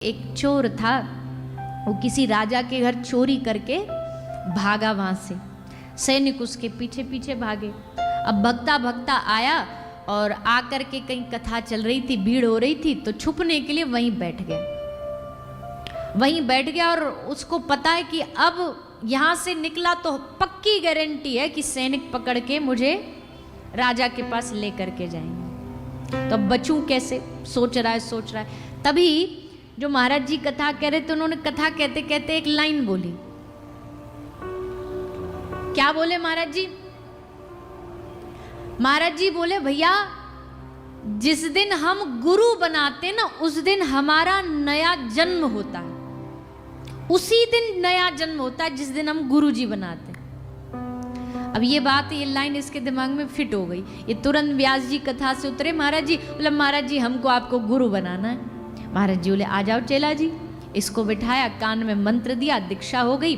एक चोर था, वो किसी राजा के घर चोरी करके भागा वहां से। सैनिक उसके पीछे पीछे भागे। अब भगता भगता आया और आकर के कहीं कथा चल रही थी, भीड़ हो रही थी, तो छुपने के लिए वहीं बैठ गया और उसको पता है कि अब यहां से निकला तो पक्की गारंटी है कि सैनिक पकड़ के मुझे राजा के पास लेकर के जाएंगे। तो अब बचूं कैसे, सोच रहा है। तभी जो महाराज जी कथा कह रहे थे, उन्होंने कथा कहते कहते एक लाइन बोली। क्या बोले महाराज जी? महाराज जी बोले, भैया जिस दिन हम गुरु बनाते ना, उस दिन हमारा नया जन्म होता है। उसी दिन नया जन्म होता है जिस दिन हम गुरु जी बनाते हैं। अब ये बात, ये लाइन इसके दिमाग में फिट हो गई। ये तुरंत व्यास जी कथा से उतरे। महाराज जी बोले, महाराज जी हमको आपको गुरु बनाना है। महाराज जी बोले, आ जाओ चेला जी। इसको बिठाया, कान में मंत्र दिया, दीक्षा हो गई।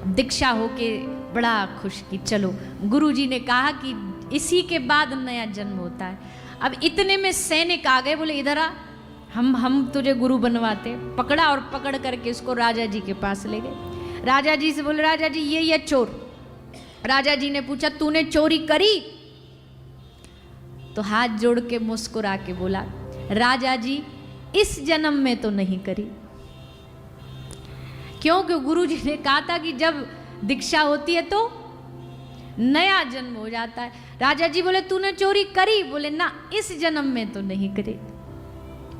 दीक्षा होके बड़ा खुश की चलो। गुरु जी ने कहा कि इसी के बाद नया जन्म होता है। अब इतने में सैनिक आ गए, बोले इधर आ, हम तुझे गुरु बनवाते। पकड़ा और पकड़ करके इसको राजा जी के पास ले गए। राजा जी से बोले, राजा जी ये चोर। राजा जी ने पूछा, तूने चोरी करी? तो हाथ जोड़ के मुस्कुरा के बोला, राजा जी इस जन्म में तो नहीं करी। क्योंकि गुरु जी ने कहा था कि जब दीक्षा होती है तो नया जन्म हो जाता है। राजा जी बोले, तूने चोरी करी? बोले ना, इस जन्म में तो नहीं करी।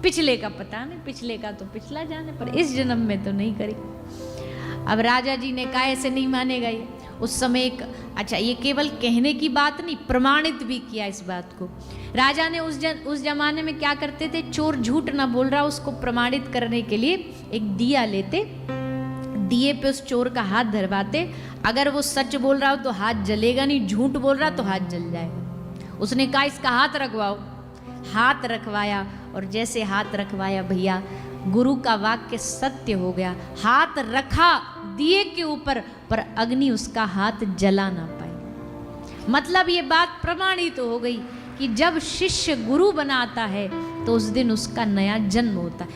पिछले का पता नहीं, पिछले का तो पिछला जाने, पर इस जन्म में तो नहीं करी। अब राजा जी ने कहा ऐसे नहीं मानेगा ये। उस समय एक, अच्छा ये केवल कहने की बात नहीं, प्रमाणित भी किया इस बात को। राजा ने उस जमाने में क्या करते थे, चोर झूठ ना बोल रहा उसको प्रमाणित करने के लिए एक दिया लेते, दिए पे उस चोर का हाथ धरवाते। अगर वो सच बोल रहा हो तो हाथ जलेगा नहीं, झूठ बोल रहा तो हाथ जल जाएगा। उसने कहा इसका हाथ रखवाओ। हाथ रखवाया और जैसे हाथ रखवाया भैया, गुरु का वाक्य सत्य हो गया। हाथ रखा दिए के ऊपर, पर अग्नि उसका हाथ जला ना पाई। मतलब ये बात प्रमाणित तो हो गई कि जब शिष्य गुरु बनाता है तो उस दिन उसका नया जन्म होता है।